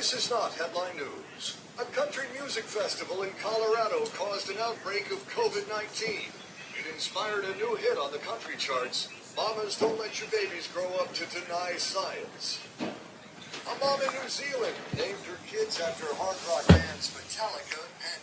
This is not headline news. A country music festival in Colorado caused an outbreak of COVID-19. It inspired a new hit on the country charts. Mamas Don't Let Your Babies Grow Up to Deny Science. A mom in New Zealand named her kids after hard rock bands Metallica and...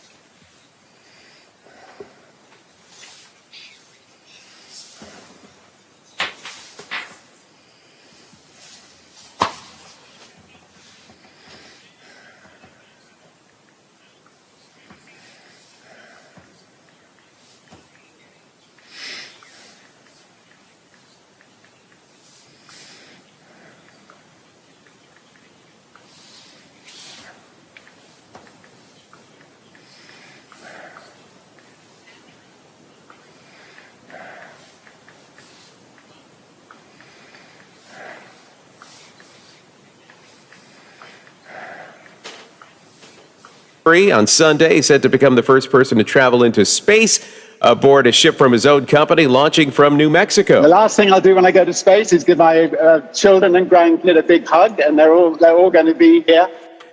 On Sunday, set to become the first person to travel into space aboard a ship from his own company launching from New Mexico. The last thing I'll do when I go to space is give my children and grandkids a big hug, and they're all going to be here.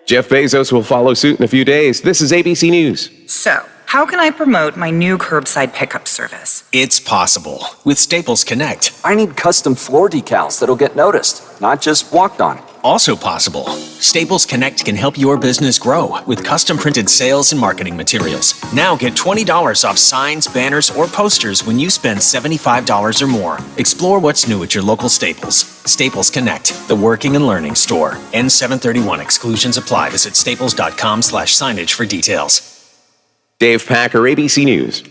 Jeff Bezos will follow suit in a few days. This is ABC News. So, how can I promote my new curbside pickup service? It's possible with Staples Connect. I need custom floor decals that'll get noticed, not just walked on. Also possible. Staples Connect can help your business grow with custom printed sales and marketing materials. Now get $20 off signs, banners, or posters when you spend $75 or more. Explore what's new at your local Staples. Staples Connect, the working and learning store. N731 exclusions apply. Visit staples.com/signage for details. Dave Packer, ABC News.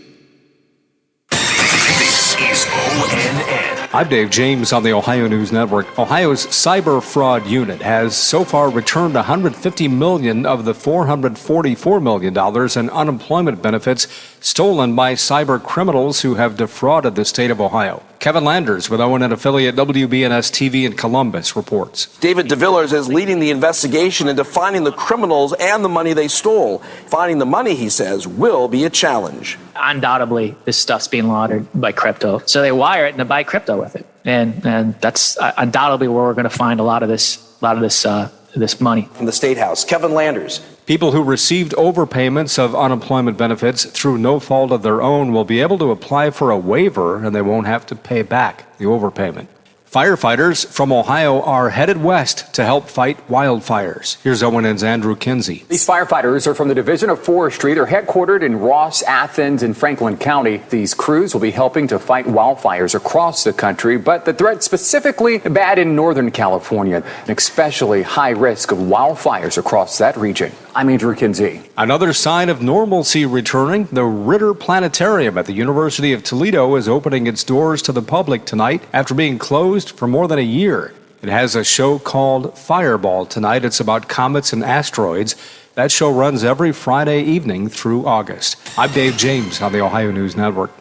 This is ONN. I'm Dave James on the Ohio News Network. Ohio's cyber fraud unit has so far returned $150 million of the $444 million in unemployment benefits stolen by cyber criminals who have defrauded the state of Ohio. Kevin Landers with ONN affiliate WBNS TV in Columbus reports. David DeVillers is leading the investigation into finding the criminals and the money they stole. Finding the money, he says, will be a challenge. Undoubtedly, this stuff's being laundered by crypto. So they wire it and they buy crypto with it. And that's undoubtedly where we're going to find a lot of this money. From the State House, Kevin Landers. People who received overpayments of unemployment benefits through no fault of their own will be able to apply for a waiver, and they won't have to pay back the overpayment. Firefighters from Ohio are headed west to help fight wildfires. Here's ONN's Andrew Kinsey. These firefighters are from the Division of Forestry. They're headquartered in Ross, Athens, and Franklin County. These crews will be helping to fight wildfires across the country, but the threat specifically bad in Northern California, and especially high risk of wildfires across that region. I'm Andrew Kinsey. Another sign of normalcy returning. The Ritter Planetarium at the University of Toledo is opening its doors to the public tonight after being closed for more than a year. It has a show called Fireball tonight. It's about comets and asteroids. That show runs every Friday evening through August. I'm Dave James on the Ohio News Network.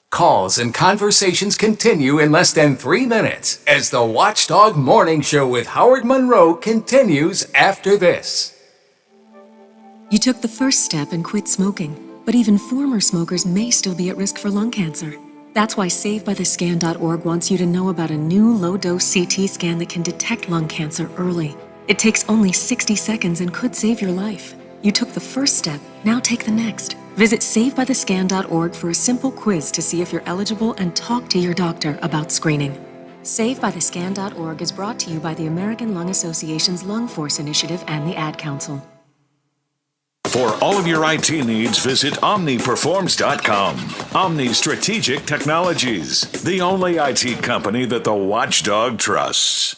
Calls and conversations continue in less than 3 minutes as the Watchdog Morning Show with Howard Monroe continues after this. You took the first step and quit smoking, but even former smokers may still be at risk for lung cancer. That's why SaveByTheScan.org wants you to know about a new low-dose CT scan that can detect lung cancer early. It takes only 60 seconds and could save your life. You took the first step, now take the next. Visit SaveByTheScan.org for a simple quiz to see if you're eligible and talk to your doctor about screening. SaveByTheScan.org is brought to you by the American Lung Association's Lung Force Initiative and the Ad Council. For all of your IT needs, visit OmniPerforms.com. Omni Strategic Technologies, the only IT company that the Watchdog trusts.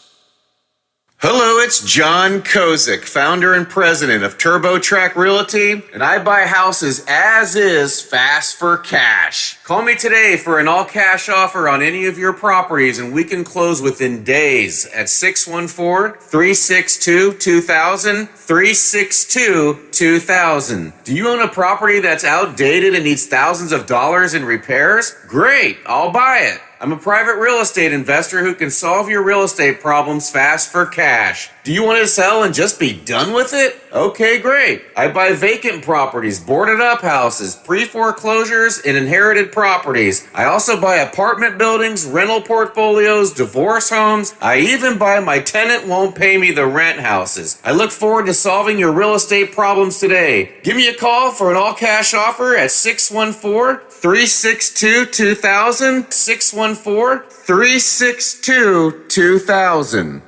Hello, it's John Kozik, founder and president of TurboTrack Realty, and I buy houses as is, fast for cash. Call me today for an all-cash offer on any of your properties, and we can close within days at 614-362-2000, 362-2000. Do you own a property that's outdated and needs thousands of dollars in repairs? Great, I'll buy it. I'm a private real estate investor who can solve your real estate problems fast for cash. Do you want to sell and just be done with it? Okay, great. I buy vacant properties, boarded up houses, pre-foreclosures, and inherited properties. I also buy apartment buildings, rental portfolios, divorce homes. I even buy my tenant won't pay me the rent houses. I look forward to solving your real estate problems today. Give me a call for an all-cash offer at 614-362-2000, 614-362-2000.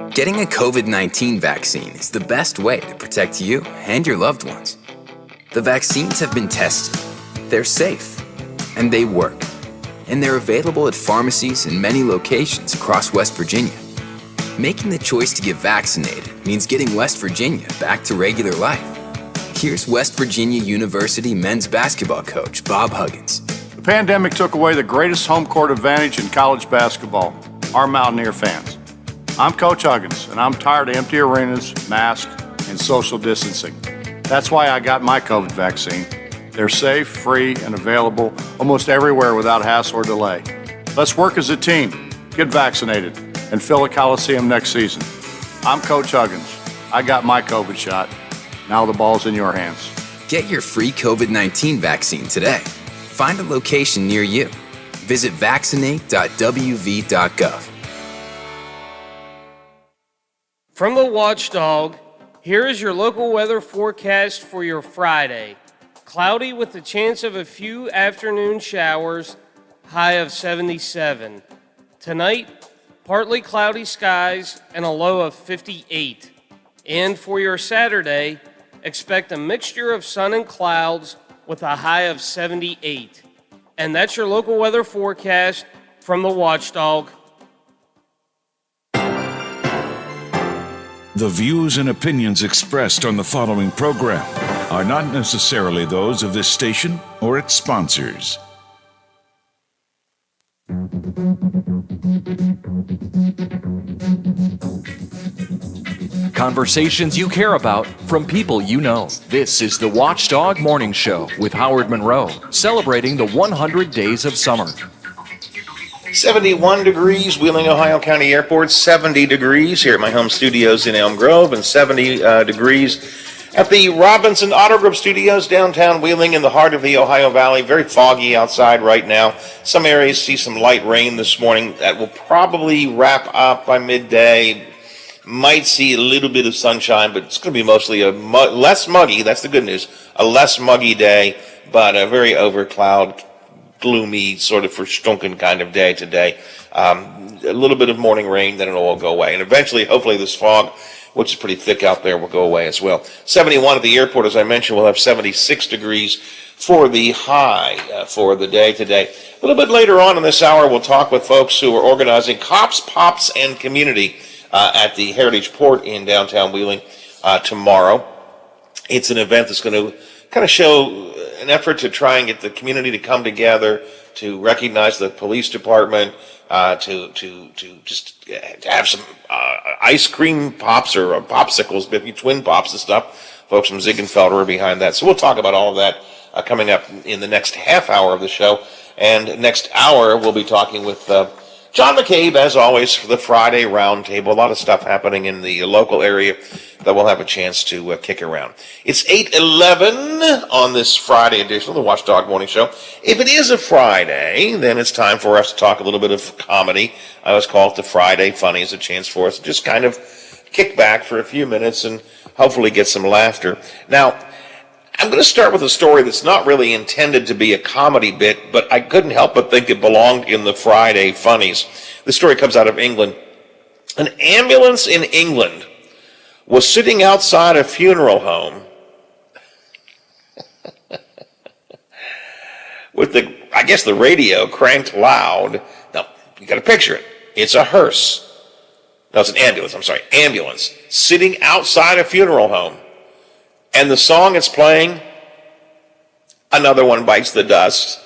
Getting a COVID-19 vaccine is the best way to protect you and your loved ones. The vaccines have been tested, they're safe, and they work. And they're available at pharmacies in many locations across West Virginia. Making the choice to get vaccinated means getting West Virginia back to regular life. Here's West Virginia University men's basketball coach Bob Huggins. The pandemic took away the greatest home court advantage in college basketball, our Mountaineer fans. I'm Coach Huggins, and I'm tired of empty arenas, masks, and social distancing. That's why I got my COVID vaccine. They're safe, free, and available almost everywhere without hassle or delay. Let's work as a team, get vaccinated, and fill a Coliseum next season. I'm Coach Huggins. I got my COVID shot. Now the ball's in your hands. Get your free COVID-19 vaccine today. Find a location near you. Visit vaccinate.wv.gov. From the Watchdog, here is your local weather forecast for your Friday. Cloudy with a chance of a few afternoon showers, high of 77. Tonight, partly cloudy skies and a low of 58. And for your Saturday, expect a mixture of sun and clouds with a high of 78. And that's your local weather forecast from the Watchdog. The views and opinions expressed on the following program are not necessarily those of this station or its sponsors. Conversations you care about from people you know. This is the Watchdog Morning Show with Howard Monroe, celebrating the 100 days of summer. 71 degrees, Wheeling, Ohio County Airport, 70 degrees here at my home studios in Elm Grove, and 70 degrees at the Robinson Auto Group Studios, downtown Wheeling in the heart of the Ohio Valley. Very foggy outside right now. Some areas see some light rain this morning. That will probably wrap up by midday. Might see a little bit of sunshine, but it's going to be mostly a less muggy. That's the good news. A less muggy day, but a very overcloud, gloomy, sort of verstunken kind of day today. A little bit of morning rain, then it'll all go away. And eventually, hopefully, this fog, which is pretty thick out there, will go away as well. 71 at the airport, as I mentioned, we'll have 76 degrees for the high for the day today. A little bit later on in this hour, we'll talk with folks who are organizing Cops, Pops, and Community at the Heritage Port in downtown Wheeling tomorrow. It's an event that's going to kind of show an effort to try and get the community to come together, to recognize the police department, to have some ice cream pops or popsicles, maybe twin pops and stuff. Folks from Ziegenfelder are behind that. So we'll talk about all of that coming up in the next half hour of the show. And next hour, we'll be talking with John McCabe, as always, for the Friday Roundtable. A lot of stuff happening in the local area that we'll have a chance to kick around. It's 8:11 on this Friday edition of the Watchdog Morning Show. If it is a Friday, then it's time for us to talk a little bit of comedy. I always call it the Friday Funny. It's a chance for us to just kind of kick back for a few minutes and hopefully get some laughter. Now, I'm going to start with a story that's not really intended to be a comedy bit, but I couldn't help but think it belonged in the Friday Funnies. This story comes out of England. An ambulance in England was sitting outside a funeral home with the radio cranked loud. Now, you got to picture it. It's a hearse. No, it's an ambulance. I'm sorry. Ambulance sitting outside a funeral home. And the song it's playing, Another One Bites the Dust.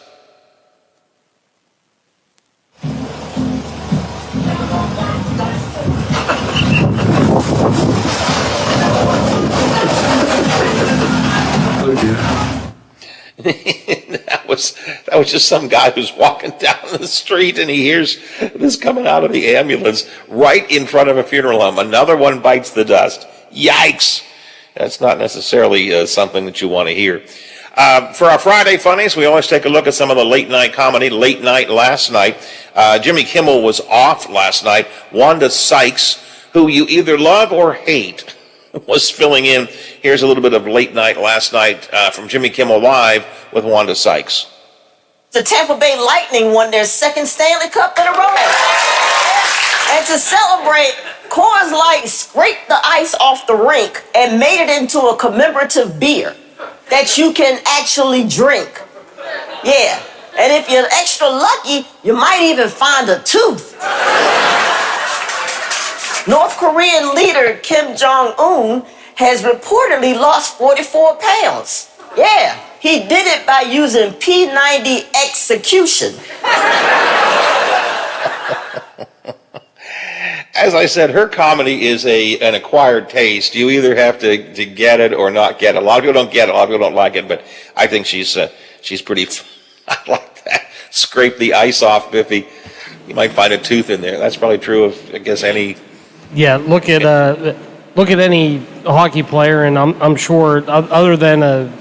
Oh dear. That was just some guy who's walking down the street and he hears this coming out of the ambulance right in front of a funeral home. Another one bites the dust. Yikes. That's not necessarily something that you want to hear. For our Friday Funnies, we always take a look at some of the late night comedy. Late night last night, Jimmy Kimmel was off last night. Wanda Sykes, who you either love or hate, was filling in. Here's a little bit of late night last night from Jimmy Kimmel Live with Wanda Sykes. The Tampa Bay Lightning won their second Stanley Cup in a row. And to celebrate, Coors Light scraped the ice off the rink and made it into a commemorative beer that you can actually drink. Yeah. And if you're extra lucky, you might even find a tooth. North Korean leader Kim Jong-un has reportedly lost 44 pounds. Yeah, he did it by using P90 execution. As I said, her comedy is an acquired taste. You either have to get it or not get it. A lot of people don't get it. A lot of people don't like it, but I think she's pretty. I like that. Scrape the ice off, Biffy. You might find a tooth in there. That's probably true of, I guess, any. Yeah, look at any hockey player, and I'm sure, other than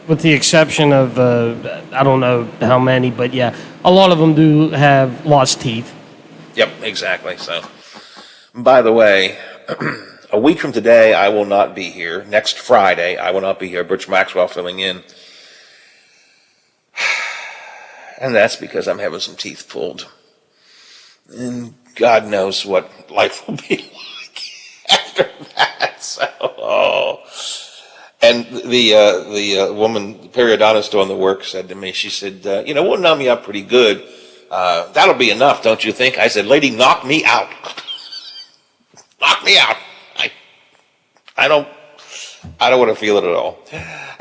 with the exception of I don't know how many, but yeah, a lot of them do have lost teeth. Yep, exactly. So, by the way, a week from today, I will not be here. Next Friday, I will not be here. Butch Maxwell filling in. And that's because I'm having some teeth pulled. And God knows what life will be like after that. So, And the woman, the periodontist doing the work, said to me, she said, we'll numb you up pretty good. That'll be enough, don't you think? I said, lady, knock me out. Knock me out. I don't want to feel it at all.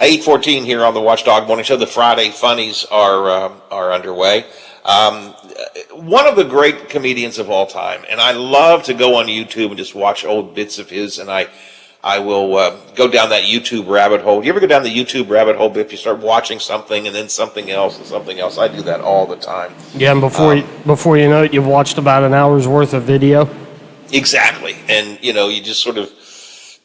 8:14 here on the Watchdog Morning Show. The Friday Funnies are underway. One of the great comedians of all time, and I love to go on YouTube and just watch old bits of his, and I will go down that YouTube rabbit hole. You ever go down the YouTube rabbit hole if you start watching something and then something else and something else? I do that all the time. Yeah, and before you know it, you've watched about an hour's worth of video. Exactly. And, you just sort of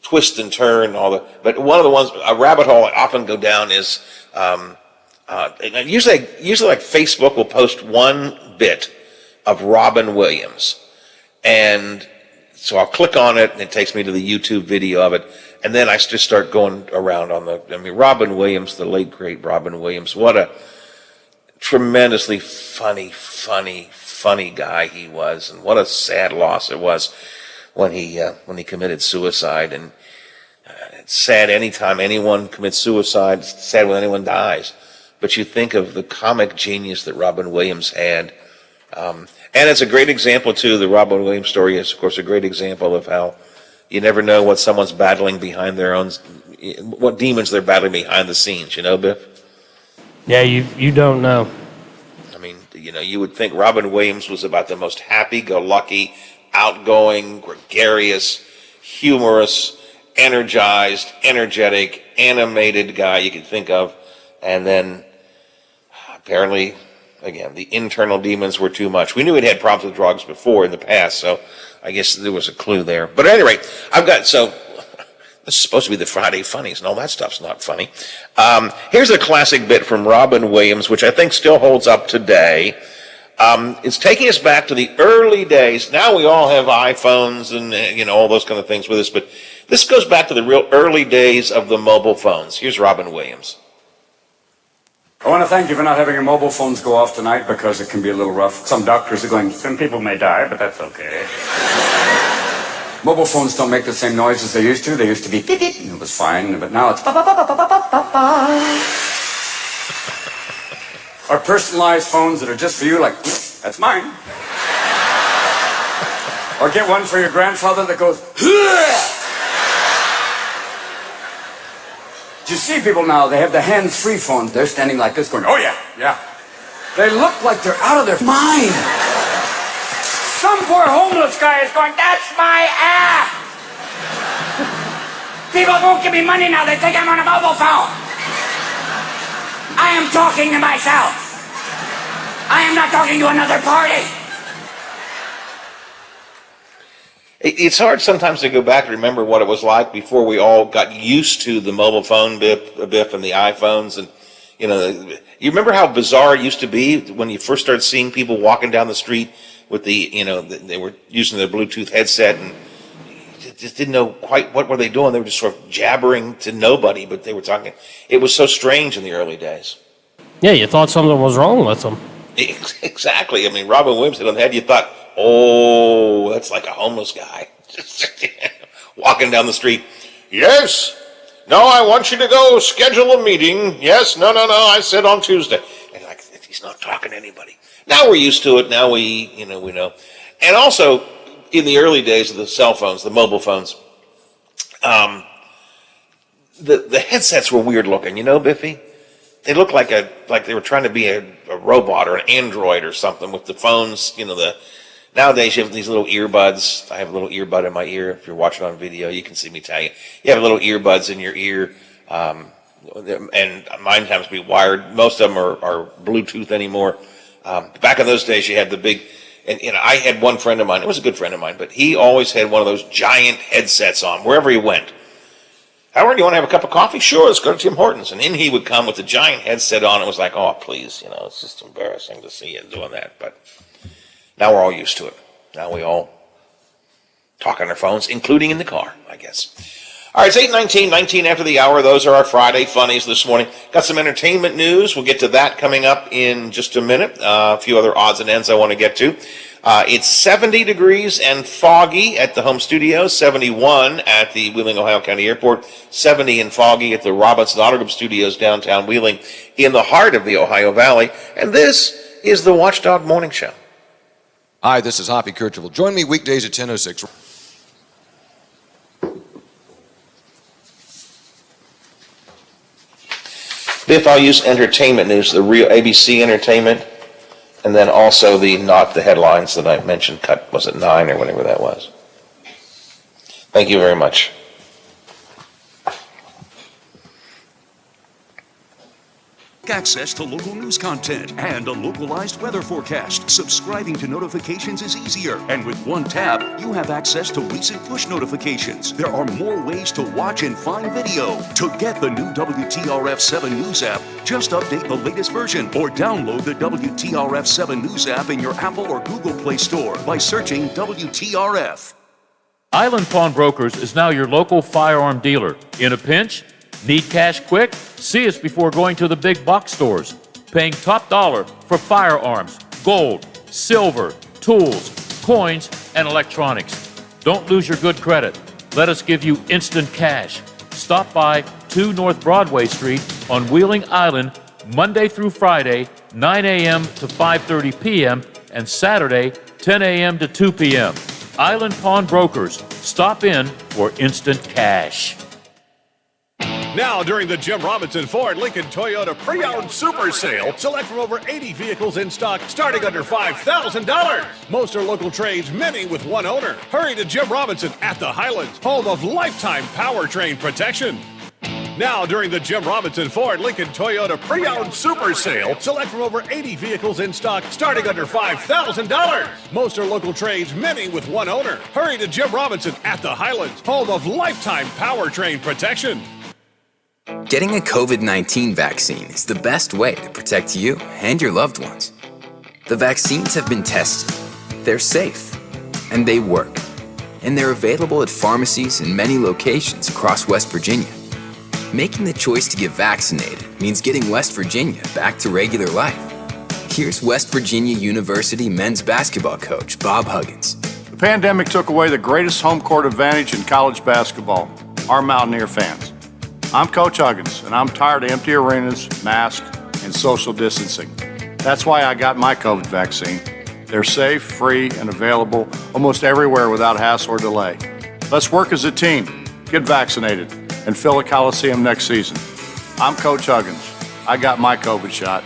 twist and turn but one of the ones, a rabbit hole I often go down is, usually like Facebook will post one bit of Robin Williams. And so I'll click on it and it takes me to the YouTube video of it. And then I just start going around Robin Williams, the late great Robin Williams, what a tremendously funny guy he was. And what a sad loss it was when he committed suicide. And it's sad anytime anyone commits suicide. It's sad when anyone dies. But you think of the comic genius that Robin Williams had. And it's a great example, too. The Robin Williams story is, of course, a great example of how you never know what someone's battling behind their own, what demons they're battling behind the scenes, Biff? Yeah, you don't know. You would think Robin Williams was about the most happy-go-lucky, outgoing, gregarious, humorous, energized, energetic, animated guy you could think of. And then, apparently, again, the internal demons were too much. We knew he'd had problems with drugs before in the past, so I guess there was a clue there. But at any rate, this is supposed to be the Friday Funnies, and all that stuff's not funny. Here's a classic bit from Robin Williams, which I think still holds up today. It's taking us back to the early days. Now we all have iPhones and, all those kind of things with us, but this goes back to the real early days of the mobile phones. Here's Robin Williams. I want to thank you for not having your mobile phones go off tonight because it can be a little rough. Some doctors are going, some people may die, but that's okay. Mobile phones don't make the same noise as they used to. They used to be beep beep, and it was fine, but now it's ba ba ba ba ba ba ba ba. Or personalized phones that are just for you, like, that's mine. Or get one for your grandfather that goes, Hua! You see people now, they have the hands-free phones. They're standing like this going, oh yeah, yeah. They look like they're out of their mind. Some poor homeless guy is going, that's my ass. People won't give me money now. They think I'm on a mobile phone. I am talking to myself. I am not talking to another party. It's hard sometimes to go back and remember what it was like before we all got used to the mobile phone biff and the iPhones. And, you remember how bizarre it used to be when you first started seeing people walking down the street with they were using their Bluetooth headset and just didn't know quite what were they doing. They were just sort of jabbering to nobody, but they were talking. It was so strange in the early days. Yeah, you thought something was wrong with them. Exactly. I mean, Robin Williams hit on the head. You thought, oh, that's like a homeless guy walking down the street. Yes. No, I want you to go schedule a meeting. Yes. No. I said on Tuesday. And like, he's not talking to anybody. Now we're used to it. Now we know. And also, in the early days of the cell phones, the mobile phones, the headsets were weird looking. Biffy? They looked like they were trying to be a robot or an android or something with the phones. Nowadays you have these little earbuds. I have a little earbud in my ear. If you're watching on video, you can see me tell you. You have little earbuds in your ear, and mine happens to be wired. Most of them are Bluetooth anymore. Back in those days, you had the big. And I had one friend of mine. It was a good friend of mine, but he always had one of those giant headsets on wherever he went. Howard, you want to have a cup of coffee? Sure, let's go to Tim Hortons. And in he would come with the giant headset on. It was like, oh, please, it's just embarrassing to see you doing that. But now we're all used to it. Now we all talk on our phones, including in the car, I guess. All right, it's 8:19, 19 after the hour. Those are our Friday funnies this morning. Got some entertainment news. We'll get to that coming up in just a minute. A few other odds and ends I want to get to. It's 70 degrees and foggy at the home studio, 71 at the Wheeling, Ohio County Airport, 70 and foggy at the Robinson Auto Group Studios downtown Wheeling in the heart of the Ohio Valley. And this is the Watchdog Morning Show. Hi, this is Hoppy Kercheval. Join me weekdays at 10:06. Biff, I'll use entertainment news, the real ABC Entertainment, and then also not the headlines that I mentioned, was it 9 or whatever that was. Thank you very much. Access to local news content and a localized weather forecast. Subscribing to notifications is easier, and with one tap, you have access to recent push notifications. There are more ways to watch and find video. To get the new WTRF-7 News app, just update the latest version or download the WTRF-7 News app in your Apple or Google Play Store by searching WTRF. Island Pawnbrokers is now your local firearm dealer. In a pinch? Need cash quick? See us before going to the big box stores. Paying top dollar for firearms, gold, silver, tools, coins, and electronics. Don't lose your good credit. Let us give you instant cash. Stop by 2 North Broadway Street on Wheeling Island, Monday through Friday, 9 a.m. to 5:30 p.m. and Saturday, 10 a.m. to 2 p.m. Island Pawnbrokers. Stop in for instant cash. Now, during the Jim Robinson Ford Lincoln Toyota Pre-Owned Super Sale, select from over 80 vehicles in stock starting under $5,000. Most are local trades, many with one owner. Hurry to Jim Robinson at the Highlands, home of lifetime powertrain protection. Now, during the Jim Robinson Ford Lincoln Toyota Pre-Owned Super Sale, select from over 80 vehicles in stock starting under $5,000. Most are local trades, many with one owner. Hurry to Jim Robinson at the Highlands, home of lifetime powertrain protection. Getting a COVID-19 vaccine is the best way to protect you and your loved ones. The vaccines have been tested, they're safe, and they work. And they're available at pharmacies in many locations across West Virginia. Making the choice to get vaccinated means getting West Virginia back to regular life. Here's West Virginia University men's basketball coach Bob Huggins. The pandemic took away the greatest home court advantage in college basketball, our Mountaineer fans. I'm Coach Huggins, and I'm tired of empty arenas, masks, and social distancing. That's why I got my COVID vaccine. They're safe, free, and available almost everywhere without hassle or delay. Let's work as a team, get vaccinated, and fill a Coliseum next season. I'm Coach Huggins. I got my COVID shot.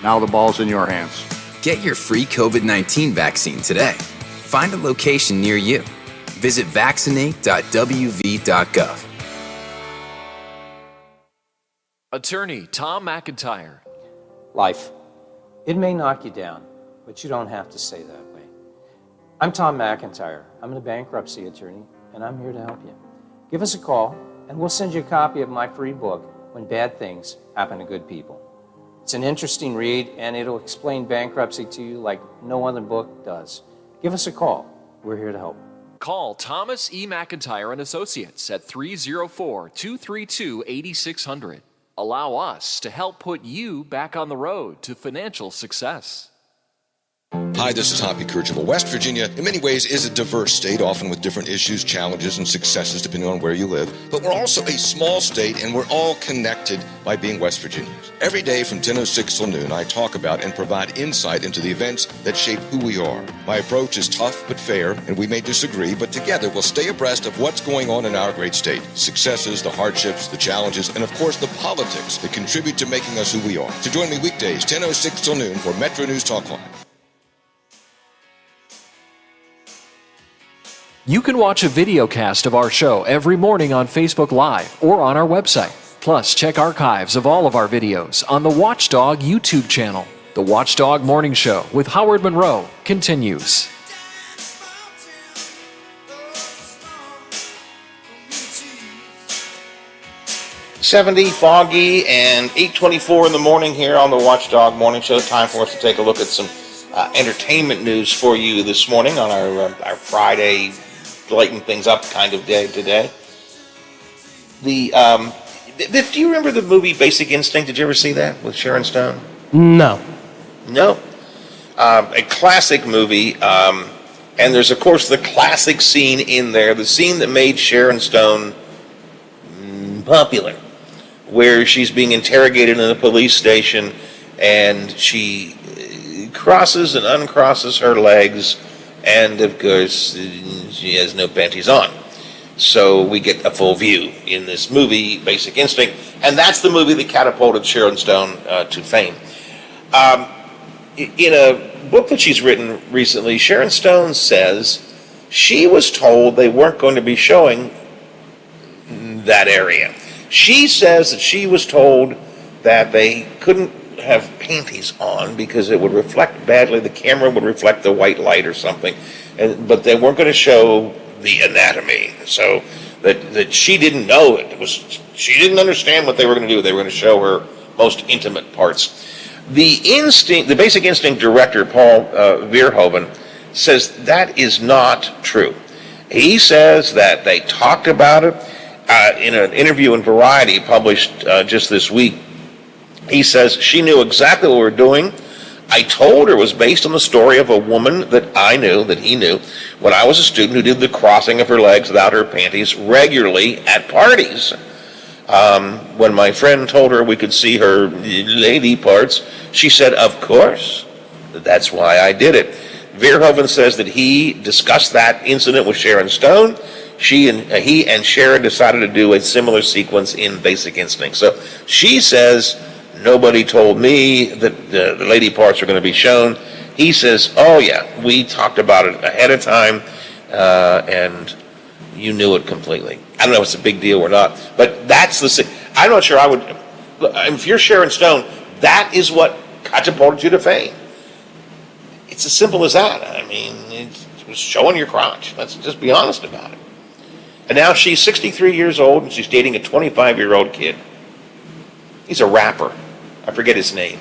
Now the ball's in your hands. Get your free COVID-19 vaccine today. Find a location near you. Visit vaccinate.wv.gov. Attorney Tom McIntyre. Life. It may knock you down, but you don't have to stay that way. I'm Tom McIntyre. I'm a bankruptcy attorney, and I'm here to help you. Give us a call, and we'll send you a copy of my free book, When Bad Things Happen to Good People. It's an interesting read, and it'll explain bankruptcy to you like no other book does. Give us a call. We're here to help. Call Thomas E. McIntyre and Associates at 304-232-8600. Allow us to help put you back on the road to financial success. Hi, this is Hoppy Kercheval. West Virginia, in many ways, is a diverse state, often with different issues, challenges, and successes depending on where you live. But we're also a small state, and we're all connected by being West Virginians. Every day from 10:06 till noon, I talk about and provide insight into the events that shape who we are. My approach is tough but fair, and we may disagree, but together we'll stay abreast of what's going on in our great state. Successes, the hardships, the challenges, and of course the politics that contribute to making us who we are. So join me weekdays, 10:06 till noon for Metro News Talk Live. You can watch a video cast of our show every morning on Facebook Live or on our website. Plus, check archives of all of our videos on the Watchdog YouTube channel. The Watchdog Morning Show with Howard Monroe continues. .70, foggy, and 8:24 in the morning here on the Watchdog Morning Show. Time for us to take a look at some entertainment news for you this morning on our Friday lighten things up kind of day today. Do you remember the movie Basic Instinct? Did you ever see that with Sharon Stone? No. No? A classic movie, and there's of course the classic scene in there, the scene that made Sharon Stone popular, where she's being interrogated in a police station and she crosses and uncrosses her legs, and of course she has no panties on. So we get a full view in this movie, Basic Instinct, and that's the movie that catapulted Sharon Stone to fame. In a book that she's written recently, Sharon Stone says she was told they weren't going to be showing that area. She says that she was told that they couldn't have panties on because it would reflect badly. The camera would reflect the white light or something, but they weren't going to show the anatomy. So that she didn't know it. She didn't understand what they were going to do. They were going to show her most intimate parts. The Basic Instinct director, Paul Verhoeven, says that is not true. He says that they talked about it in an interview in Variety published just this week. He says, she knew exactly what we were doing. I told her it was based on the story of a woman that he knew, when I was a student, who did the crossing of her legs without her panties regularly at parties. When my friend told her we could see her lady parts, she said, of course, that's why I did it. Verhoeven says that he discussed that incident with Sharon Stone. He and Sharon decided to do a similar sequence in Basic Instinct. So she says, nobody told me that the lady parts are going to be shown. He says, oh yeah, we talked about it ahead of time, and you knew it completely. I don't know if it's a big deal or not, but that's I'm not sure I would, if you're Sharon Stone, that is what catapulted you to fame. It's as simple as that. I mean, it was showing your crotch. Let's just be honest about it. And now she's 63 years old, and she's dating a 25-year-old kid. He's a rapper. I forget his name.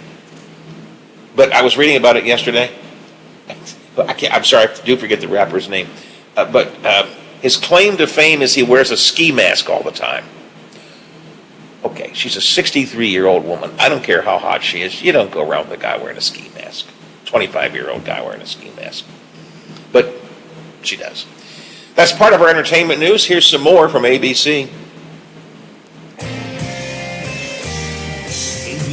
But I was reading about it yesterday. I'm sorry, I do forget the rapper's name. But his claim to fame is he wears a ski mask all the time. Okay, she's a 63-year-old woman. I don't care how hot she is. You don't go around with a guy wearing a ski mask. 25-year-old guy wearing a ski mask. But she does. That's part of our entertainment news. Here's some more from ABC.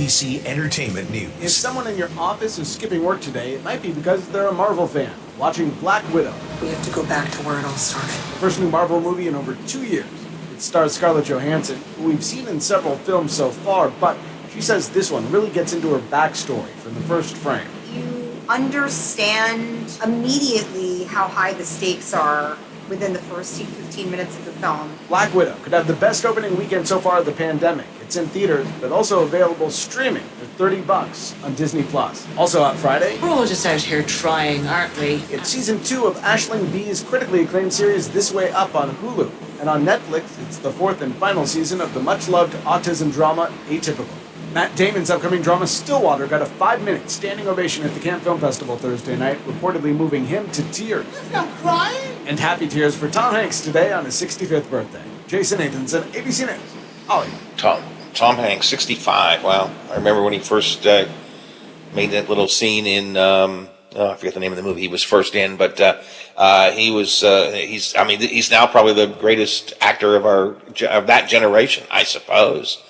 ABC Entertainment News. If someone in your office is skipping work today, it might be because they're a Marvel fan, watching Black Widow. We have to go back to where it all started. The first new Marvel movie in over 2 years. It stars Scarlett Johansson, who we've seen in several films so far, but she says this one really gets into her backstory from the first frame. You understand immediately how high the stakes are within the first 15 minutes of the film. Black Widow could have the best opening weekend so far of the pandemic. It's It's in theaters, but also available streaming for $30 on Disney Plus. Also out Friday, We're all just out here trying, aren't we? it's season 2 of Aisling B's critically acclaimed series This Way Up on Hulu. And on Netflix, it's the 4th and final season of the much-loved autism drama Atypical. Matt Damon's upcoming drama Stillwater got a 5-minute standing ovation at the Cannes Film Festival Thursday night, reportedly moving him to tears. I'm crying. And happy tears for Tom Hanks today on his 65th birthday. Jason Nathanson, ABC News. Hollywood. Tom Hanks, 65. Wow. I remember when he first made that little scene in, I forget the name of the movie he was first in, but he's now probably the greatest actor of that generation, I suppose.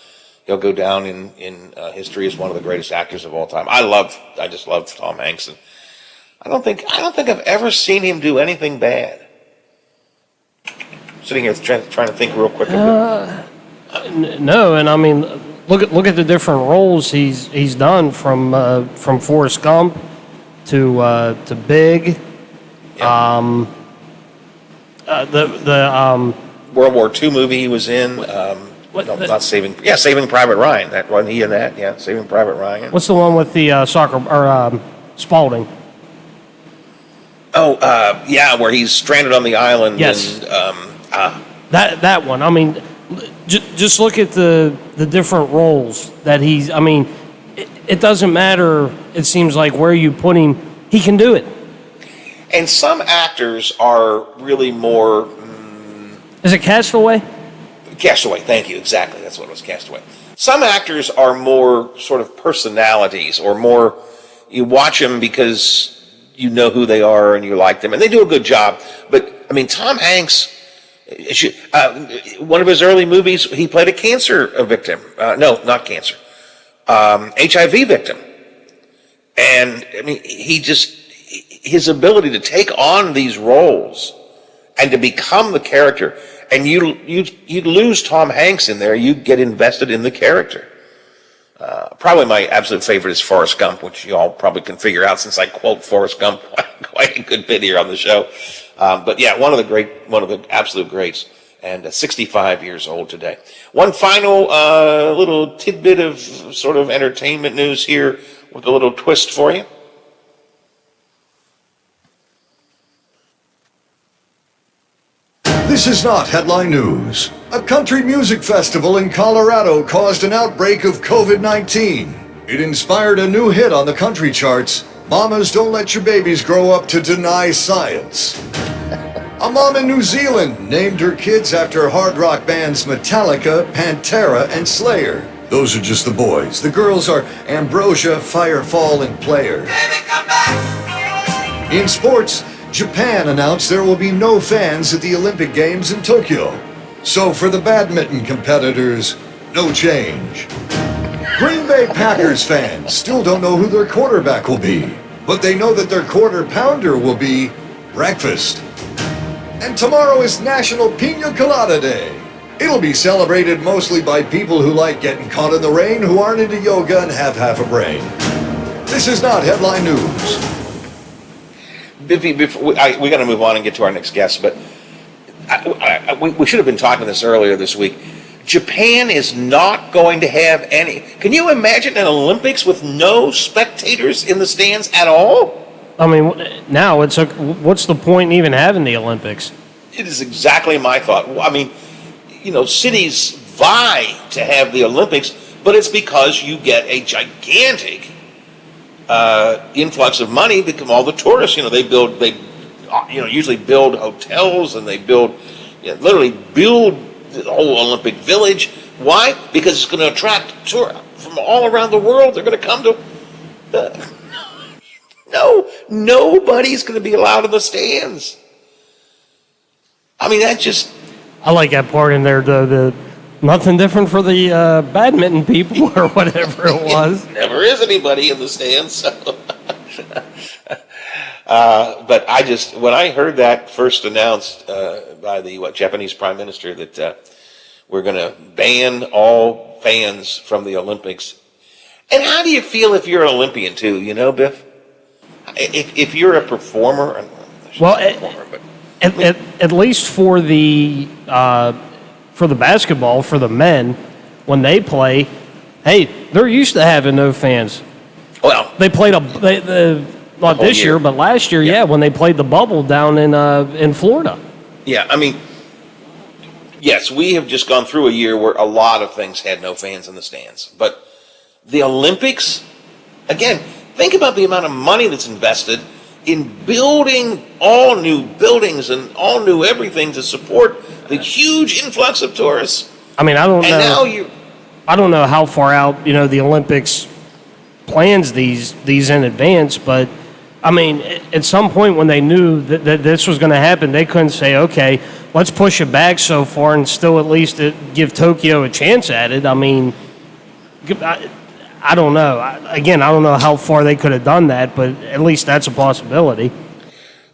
He'll go down in history as one of the greatest actors of all time. I just love Tom Hanks, and I don't think I've ever seen him do anything bad. Sitting here trying to think real quick. No, and I mean, look at the different roles he's done from Forrest Gump to Big. Yeah. The World War II movie he was in. Not Saving Private Ryan. That wasn't he in that? Yeah, Saving Private Ryan. what's the one with the soccer or Spalding? Oh, yeah, where he's stranded on the island. Yes. And, That one. I mean, just look at the different roles that he's. I mean, it doesn't matter. It seems like where you put him, he can do it. And some actors are really more. Is it Castaway? Castaway, thank you. Exactly, that's what it was, Castaway. Some actors are more sort of personalities, or more, you watch them because you know who they are and you like them, and they do a good job. But, I mean, Tom Hanks, one of his early movies, he played a cancer victim. No, not cancer. HIV victim. And, I mean, his ability to take on these roles and to become the character, and you lose Tom Hanks in there, you get invested in the character. Probably my absolute favorite is Forrest Gump, which you all probably can figure out since I quote Forrest Gump quite a good bit here on the show. But yeah, one of the absolute greats, and 65 years old today. One final little tidbit of sort of entertainment news here with a little twist for you. This is not headline news. A country music festival in Colorado caused an outbreak of COVID-19. It inspired a new hit on the country charts, Mamas Don't Let Your Babies Grow Up to Deny Science. A mom in New Zealand named her kids after hard rock bands Metallica, Pantera, and Slayer. Those are just the boys. The girls are Ambrosia, Firefall, and Player. In sports, Japan announced there will be no fans at the Olympic Games in Tokyo. So for the badminton competitors, no change. Green Bay Packers fans still don't know who their quarterback will be, but they know that their quarter pounder will be breakfast. And tomorrow is National Pina Colada Day. It'll be celebrated mostly by people who like getting caught in the rain, who aren't into yoga and have half a brain. This is not headline news. Biffy, we got to move on and get to our next guest, but we should have been talking this earlier this week. Japan is not going to have any. Can you imagine an Olympics with no spectators in the stands at all? I mean, now what's the point in even having the Olympics? It is exactly my thought. I mean, cities vie to have the Olympics, but it's because you get a gigantic influx of money from all the tourists. They usually build hotels, and they literally build the whole Olympic Village. Why? Because it's going to attract tourists from all around the world. They're going to come to. No, nobody's going to be allowed in the stands. I mean, I like that part in there, the nothing different for the badminton people or whatever it was. Never is anybody in the stands. So. But when I heard that first announced by the Japanese Prime Minister that we're going to ban all fans from the Olympics. And how do you feel if you're an Olympian too, Biff? If you're a performer, at least for the basketball, for the men, when they play, hey, they're used to having no fans. Well, they played not this year, but last year, yeah, when they played the bubble down in Florida. Yeah, I mean, yes, we have just gone through a year where a lot of things had no fans in the stands. But the Olympics, again, think about the amount of money that's invested in building all new buildings and all new everything to support the huge influx of tourists. I mean, I don't And know. now I don't know how far out the Olympics plans these in advance, but I mean, at some point when they knew that this was going to happen, they couldn't say, okay, let's push it back so far and still at least give Tokyo a chance at it. I mean, I don't know. I don't know how far they could have done that, but at least that's a possibility.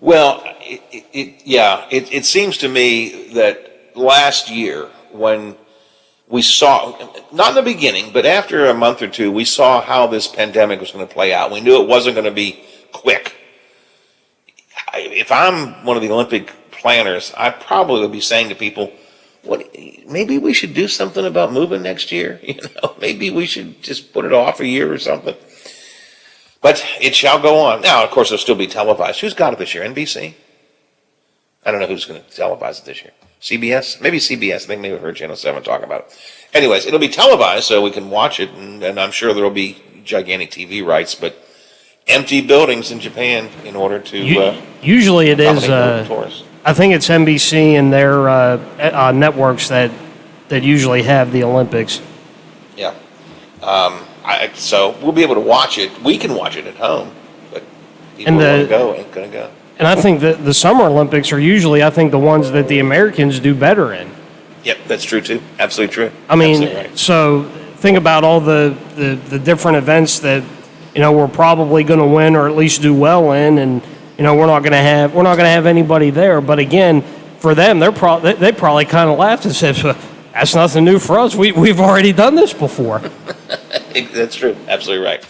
Well, it seems to me that last year when we saw, not in the beginning, but after a month or two, we saw how this pandemic was going to play out. We knew it wasn't going to be quick. If I'm one of the Olympic planners, I probably would be saying to people, maybe we should do something about moving next year. Maybe we should just put it off a year or something. But it shall go on. Now, of course, it'll still be televised. Who's got it this year? NBC? I don't know who's going to televise it this year. CBS? Maybe CBS. I think maybe I've heard Channel 7 talk about it. Anyways, it'll be televised so we can watch it, and I'm sure there'll be gigantic TV rights, but empty buildings in Japan in order to usually it is tourists. I think it's NBC and their networks that usually have the Olympics. Yeah. So we'll be able to watch it. We can watch it at home, but people who want to go ain't going to go. And I think that the Summer Olympics are usually, I think, the ones that the Americans do better in. Yep, that's true too. Absolutely true. I mean, Absolutely right. so think about all the different events that we're probably going to win or at least do well in, and we're not going to have anybody there. But again, for them, they probably kind of laughed and said, "That's nothing new for us. We've already done this before." That's true. Absolutely right.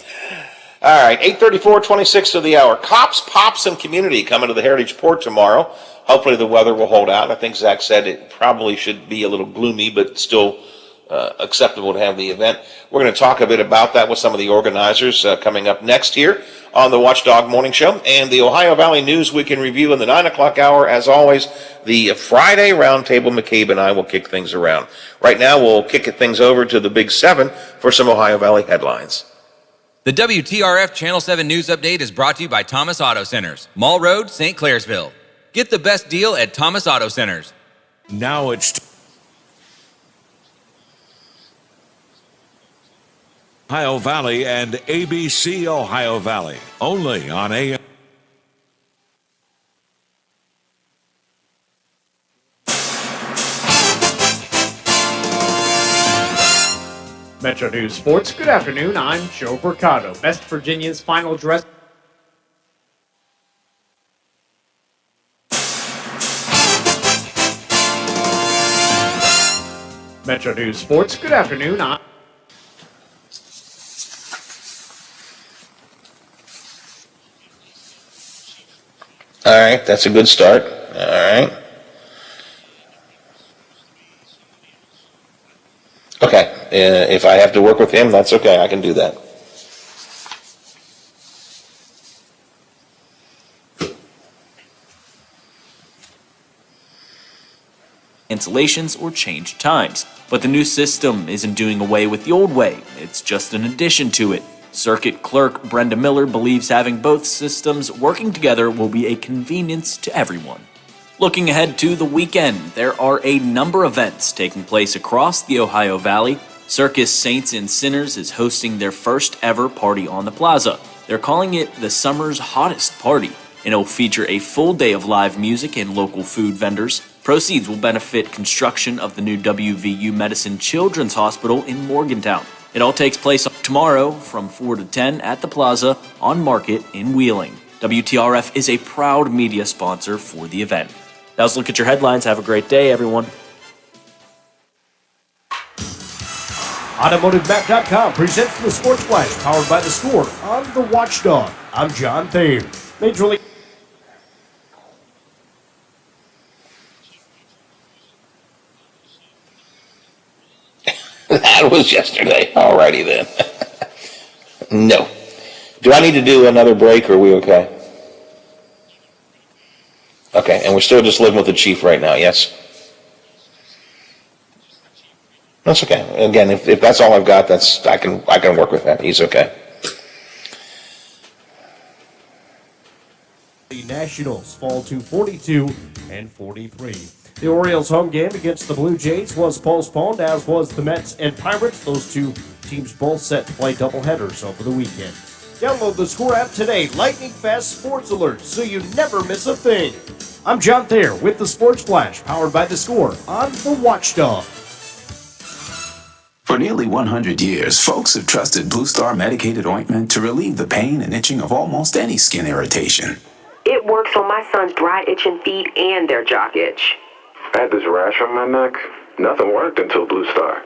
All right, 8:34, 26 of the hour. Cops, Pops, and Community coming to the Heritage Port tomorrow. Hopefully the weather will hold out. I think Zach said it probably should be a little gloomy, but still acceptable to have the event. We're going to talk a bit about that with some of the organizers coming up next here on the Watchdog Morning Show. And the Ohio Valley News Week in Review in the 9 o'clock hour. As always, the Friday Roundtable, McCabe and I will kick things around. Right now, we'll kick things over to the Big 7 for some Ohio Valley headlines. The WTRF Channel 7 News Update is brought to you by Thomas Auto Centers, Mall Road, St. Clairsville. Get the best deal at Thomas Auto Centers. Now it's Ohio Valley and ABC Ohio Valley, only on AM. Metro News Sports. Good afternoon. I'm Joe Mercado. West Virginia's final dress. Metro News Sports. Good afternoon. I'm All right, that's a good start. All right. Okay, if I have to work with him, that's okay. I can do that. Cancellations or change times. But the new system isn't doing away with the old way, it's just an addition to it. Circuit clerk Brenda Miller believes having both systems working together will be a convenience to everyone. Looking ahead to the weekend, there are a number of events taking place across the Ohio Valley. Circus Saints and Sinners is hosting their first ever party on the plaza. They're calling it the summer's hottest party, and it'll feature a full day of live music and local food vendors. Proceeds will benefit construction of the new WVU Medicine Children's Hospital in Morgantown. It all takes place tomorrow from 4 to 10 at the Plaza on Market in Wheeling. WTRF is a proud media sponsor for the event. Now let's look at your headlines. Have a great day, everyone. AutomotiveMap.com presents the Sports Flash, powered by The Score on the Watchdog. I'm John Thayer. Major League. That was yesterday. Alrighty then. No. Do I need to do another break, or are we okay? Okay, and we're still just living with the chief right now, yes? That's okay. Again, if that's all I've got, I can work with that. He's okay. The Nationals fall to 42-43. The Orioles' home game against the Blue Jays was postponed, as was the Mets and Pirates. Those two teams both set to play doubleheaders over the weekend. Download the Score app today. Lightning fast sports alerts so you never miss a thing. I'm John Thayer with the Sports Flash, powered by the Score on the Watchdog. For nearly 100 years, folks have trusted Blue Star medicated ointment to relieve the pain and itching of almost any skin irritation. It works on my son's dry, itching feet and their jock itch. I had this rash on my neck. Nothing worked until Blue Star.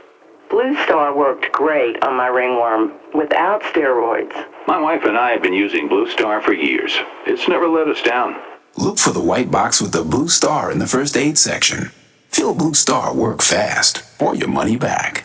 Blue Star worked great on my ringworm without steroids. My wife and I have been using Blue Star for years. It's never let us down. Look for the white box with the Blue Star in the first aid section. Feel Blue Star work fast, or your money back.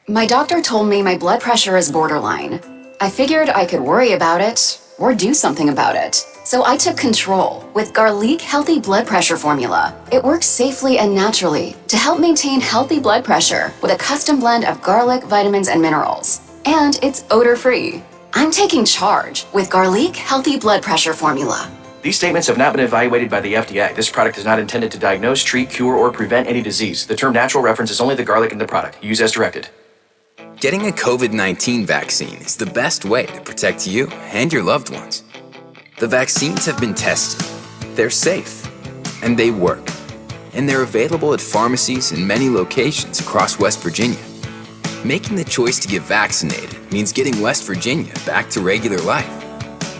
My doctor told me my blood pressure is borderline. I figured I could worry about it or do something about it. So I took control with Garlic Healthy Blood Pressure Formula. It works safely and naturally to help maintain healthy blood pressure with a custom blend of garlic, vitamins, and minerals. And it's odor-free. I'm taking charge with Garlic Healthy Blood Pressure Formula. These statements have not been evaluated by the FDA. This product is not intended to diagnose, treat, cure, or prevent any disease. The term natural references only the garlic in the product. Use as directed. Getting a COVID-19 vaccine is the best way to protect you and your loved ones. The vaccines have been tested, they're safe, and they work. And they're available at pharmacies in many locations across West Virginia. Making the choice to get vaccinated means getting West Virginia back to regular life.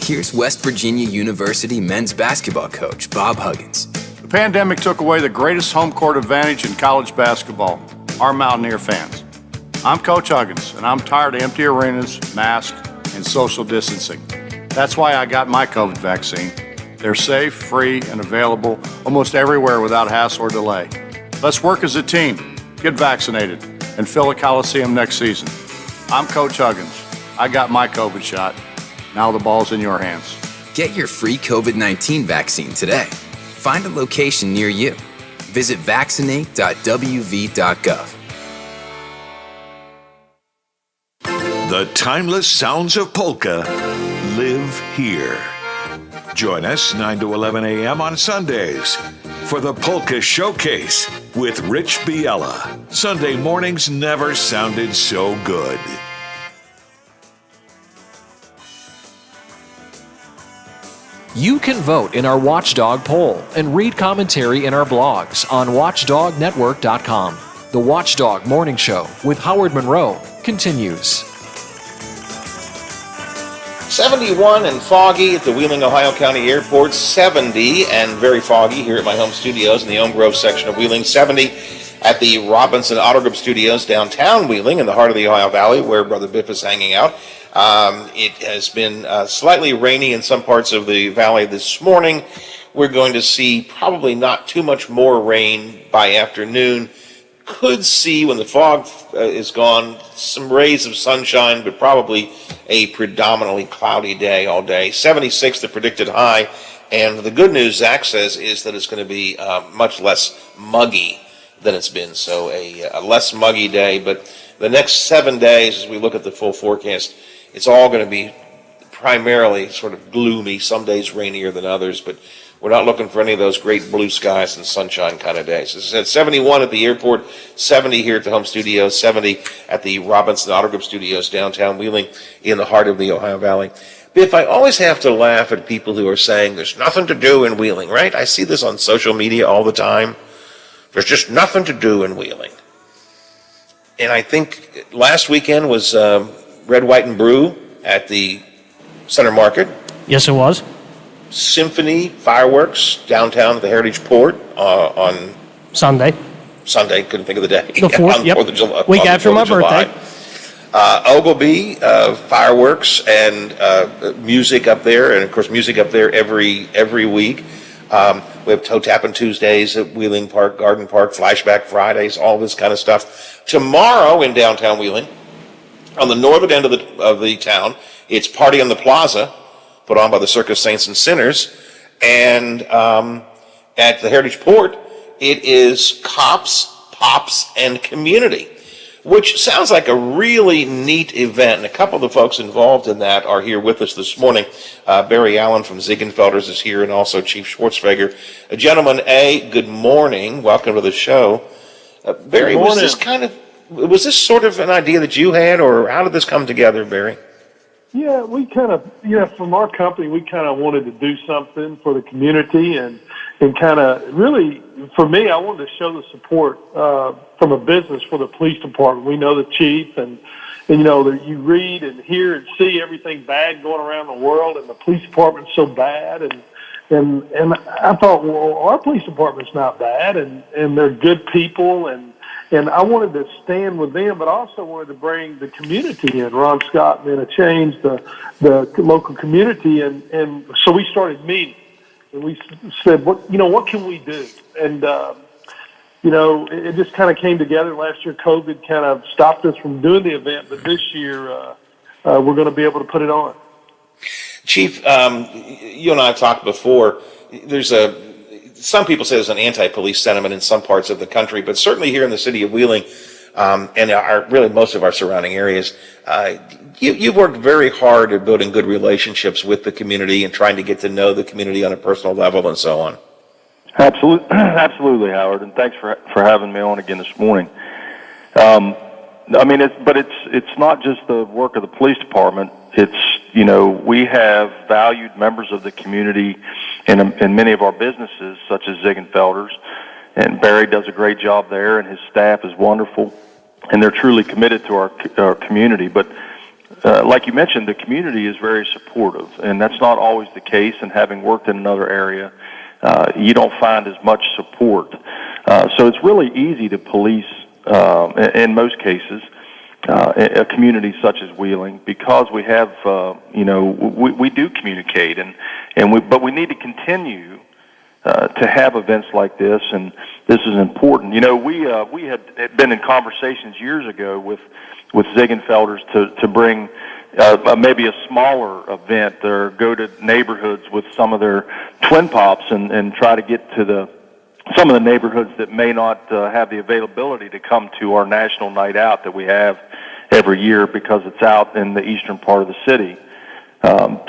Here's West Virginia University men's basketball coach Bob Huggins. The pandemic took away the greatest home court advantage in college basketball, our Mountaineer fans. I'm Coach Huggins, and I'm tired of empty arenas, masks, and social distancing. That's why I got my COVID vaccine. They're safe, free, and available almost everywhere without hassle or delay. Let's work as a team, get vaccinated, and fill a Coliseum next season. I'm Coach Huggins. I got my COVID shot. Now the ball's in your hands. Get your free COVID-19 vaccine today. Find a location near you. Visit vaccinate.wv.gov. The timeless sounds of polka live here. Join us 9 to 11 a.m. on Sundays for the Polka Showcase with Rich Biella. Sunday mornings never sounded so good. You can vote in our Watchdog poll and read commentary in our blogs on watchdognetwork.com. The Watchdog Morning Show with Howard Monroe continues. 71 and foggy at the Wheeling, Ohio County Airport. 70 and very foggy here at my home studios in the Elm Grove section of Wheeling. 70 at the Robinson Auto Group Studios downtown Wheeling in the heart of the Ohio Valley where Brother Biff is hanging out. It has been slightly rainy in some parts of the valley this morning. We're going to see probably not too much more rain by afternoon. Could see when the fog is gone some rays of sunshine, but probably a predominantly cloudy day all day. 76 the predicted high, and the good news, Zach says, is that it's going to be much less muggy than it's been. So a less muggy day, but the next 7 days, as we look at the full forecast, it's all going to be primarily sort of gloomy, some days rainier than others, but we're not looking for any of those great blue skies and sunshine kind of days. As I said, 71 at the airport, 70 here at the home studios, 70 at the Robinson Auto Group Studios downtown Wheeling in the heart of the Ohio Valley. Biff, I always have to laugh at people who are saying there's nothing to do in Wheeling, right? I see this on social media all the time. There's just nothing to do in Wheeling. And I think last weekend was Red, White, and Brew at the Center Market. Yes, it was. Symphony fireworks downtown at the Heritage Port on Sunday. Couldn't think of the day. The 4th, on yep. 4th of July, Week on the after 4th my of July. birthday. Ogilvy fireworks and music up there, and of course music up there every week. We have Toe Tapping Tuesdays at Wheeling Park, Garden Park, Flashback Fridays, all this kind of stuff. Tomorrow in downtown Wheeling, on the northern end of the town, it's Party on the Plaza, put on by the Circus Saints and Sinners. And at the Heritage Port, it is Cops, Pops, and Community, which sounds like a really neat event. And a couple of the folks involved in that are here with us this morning. Barry Allen from Ziegenfelders is here, and also Chief Schwartzfeger. Gentlemen, good morning. Welcome to the show. Barry, was this sort of an idea that you had, or how did this come together, Barry? Yeah, we kind of, from our company, we kind of wanted to do something for the community and kind of really, for me, I wanted to show the support from a business for the police department. We know the chief and that you read and hear and see everything bad going around the world, and the police department's so bad. And I thought, well, our police department's not bad, and they're good people, and I wanted to stand with them, but I also wanted to bring the community in. Ron Scott and then change the local community, and so we started meeting, and we said, what can we do? And it just kind of came together. Last year, COVID kind of stopped us from doing the event, but this year we're going to be able to put it on. Chief, you and I have talked before. Some people say there's an anti-police sentiment in some parts of the country, but certainly here in the city of Wheeling, and really most of our surrounding areas, you've worked very hard at building good relationships with the community and trying to get to know the community on a personal level and so on. Absolutely, Howard, and thanks for having me on again this morning. It's not just the work of the police department. It's, we have valued members of the community in many of our businesses, such as Ziegenfelders, and Barry does a great job there, and his staff is wonderful, and they're truly committed to our community. But like you mentioned, the community is very supportive, and that's not always the case. And having worked in another area, you don't find as much support. So it's really easy to police, in most cases, a community such as Wheeling, because we have, we do communicate, but we need to continue to have events like this, and this is important. We had been in conversations years ago with Ziegenfelders to bring maybe a smaller event, or go to neighborhoods with some of their twin pops and try to get to some of the neighborhoods that may not have the availability to come to our national night out that we have every year, because it's out in the eastern part of the city.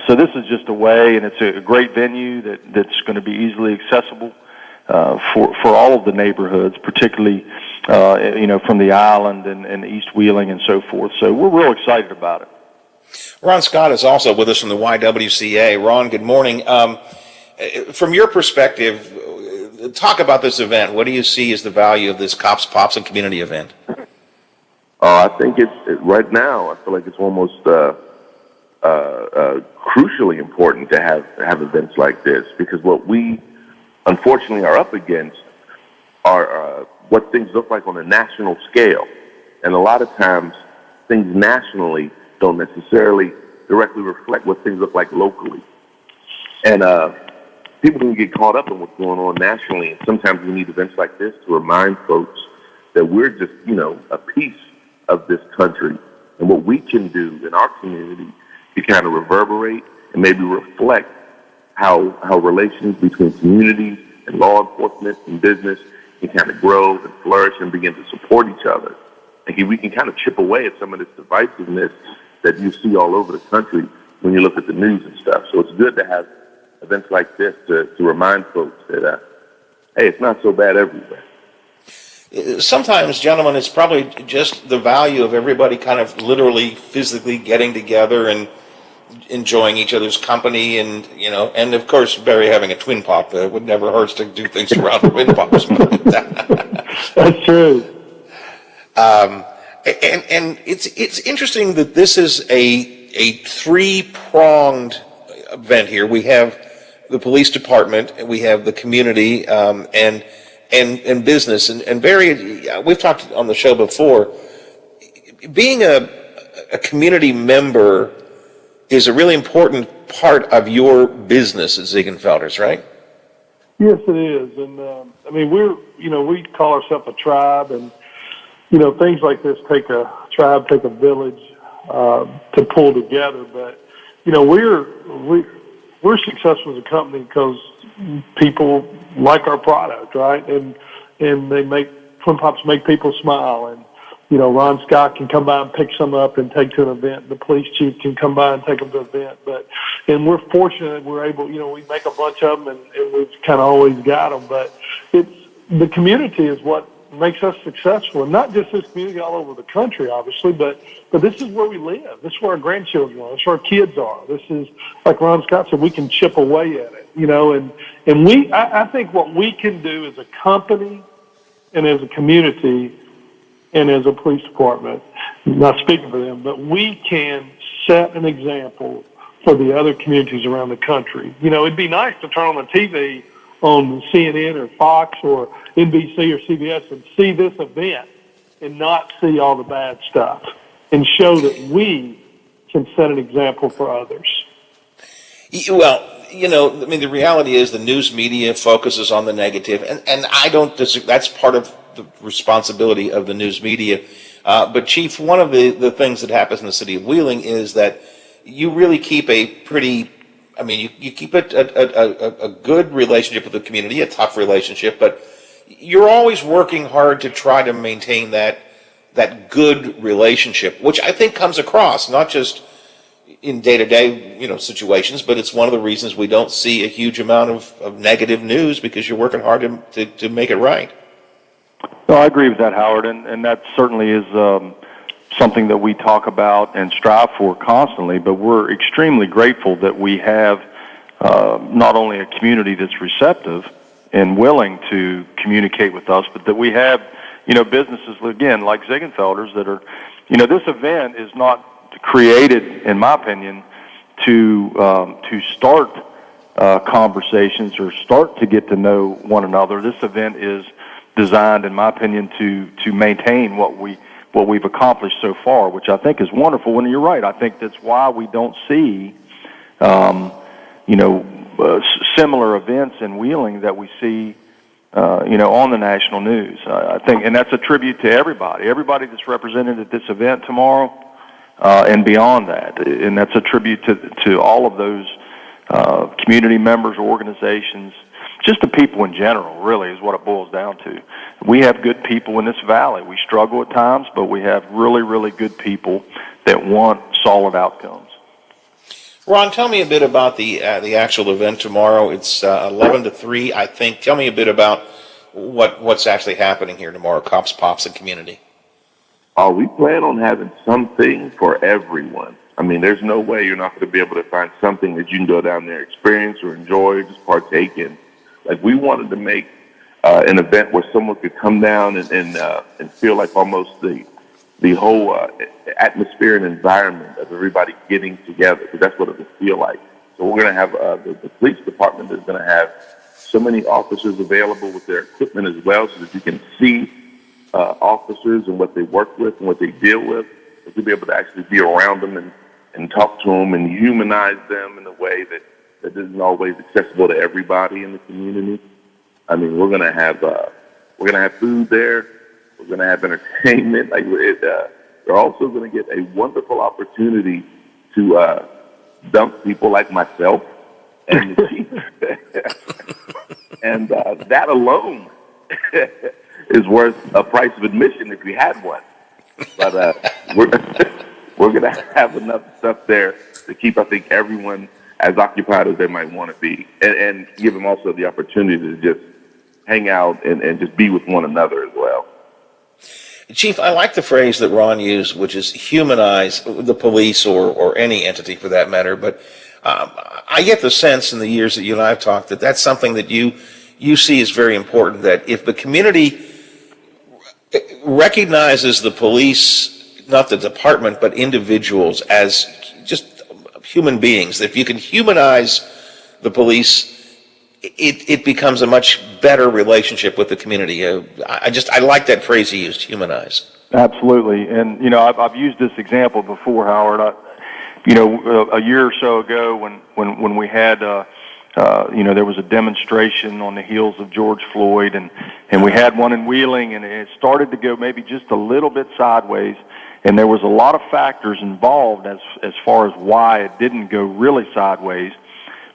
So this is just a way, and it's a great venue that's going to be easily accessible for all of the neighborhoods, particularly from the island and East Wheeling and so forth. So we're real excited about it. Ron Scott is also with us from the YWCA. Ron, good morning. From your perspective, talk about this event. What do you see as the value of this Cops, Pops, and Community event? I think right now, I feel like it's almost crucially important to have events like this, because what we unfortunately are up against are what things look like on a national scale. And a lot of times, things nationally don't necessarily directly reflect what things look like locally. And people can get caught up in what's going on nationally, and sometimes we need events like this to remind folks that we're just, a piece of this country, and what we can do in our community to kind of reverberate and maybe reflect how relations between communities and law enforcement and business can kind of grow and flourish and begin to support each other. And we can kind of chip away at some of this divisiveness that you see all over the country when you look at the news and stuff. So it's good to have events like this to remind folks that, hey, it's not so bad everywhere. Sometimes, gentlemen, it's probably just the value of everybody kind of literally, physically getting together and enjoying each other's company, and of course, Barry having a twin pop would never hurt to do things around twin pops. That's true. And it's interesting that this is a three-pronged event here. We have the police department, and we have the community, and business. And Barry, we've talked on the show before, being a community member is a really important part of your business at Ziegenfelders, right? Yes, it is. And, I mean, we call ourselves a tribe, and, things like this take a tribe, take a village to pull together. But, we're successful as a company because people like our product, right? And they Twin Pops make people smile. And, Ron Scott can come by and pick some up and take to an event. The police chief can come by and take them to an event. And we're fortunate we're able, we make a bunch of them and we've kind of always got them. But the community is what makes us successful. And not just this community all over the country, obviously, but this is where we live. This is where our grandchildren are. This is where our kids are. This is, like Ron Scott said, we can chip away at it, and I think what we can do as a company and as a community and as a police department, not speaking for them, but we can set an example for the other communities around the country. It'd be nice to turn on the TV on CNN or Fox or NBC or CBS and see this event and not see all the bad stuff and show that we can set an example for others. Well, the reality is the news media focuses on the negative, and I don't disagree. That's part of the responsibility of the news media. But Chief, one of the things that happens in the city of Wheeling is that you really keep a pretty, you keep a good relationship with the community, a tough relationship, but you're always working hard to try to maintain that good relationship, which I think comes across, not just in day-to-day, situations, but it's one of the reasons we don't see a huge amount of negative news, because you're working hard to make it right. No, I agree with that, Howard, and that certainly is something that we talk about and strive for constantly, but we're extremely grateful that we have not only a community that's receptive and willing to communicate with us, but that we have, businesses, again, like Ziegenfelders that are, this event is not created, in my opinion, to start conversations or start to get to know one another. This event is designed, in my opinion, to maintain what we've accomplished so far, which I think is wonderful. And you're right. I think that's why we don't see, similar events in Wheeling that we see, on the national news. I think, and that's a tribute to everybody that's represented at this event tomorrow, and beyond that. And that's a tribute to all of those community members, organizations, just the people in general, really, is what it boils down to. We have good people in this valley. We struggle at times, but we have really, really good people that want solid outcomes. Ron, tell me a bit about the actual event tomorrow. It's 11 to 3, I think. Tell me a bit about what's actually happening here tomorrow, Cops, Pops, and Community. We plan on having something for everyone. There's no way you're not going to be able to find something that you can go down there, experience or enjoy, just partake in. Like, we wanted to make an event where someone could come down and feel like almost the whole atmosphere and environment of everybody getting together, because that's what it will feel like. So we're going to have the police department is going to have so many officers available with their equipment as well, so that you can see officers and what they work with and what they deal with. So you'll be able to actually be around them and talk to them and humanize them in a way that isn't always accessible to everybody in the community. We're gonna have food there. We're gonna have entertainment. They're also gonna get a wonderful opportunity to dump people like myself and the chief. And that alone is worth a price of admission if we had one. But we're gonna have enough stuff there to keep, I think, everyone as occupied as they might want to be, and give them also the opportunity to just hang out and just be with one another as well. Chief, I like the phrase that Ron used, which is humanize the police or any entity for that matter. But I get the sense in the years that you and I have talked that that's something that you see as very important, that if the community recognizes the police, not the department, but individuals as just human beings, that if you can humanize the police, it becomes a much better relationship with the community. I like that phrase you used, humanize. Absolutely. And, I've used this example before, Howard. A year or so ago when we had there was a demonstration on the heels of George Floyd, and we had one in Wheeling, and it started to go maybe just a little bit sideways. And there was a lot of factors involved as far as why it didn't go really sideways.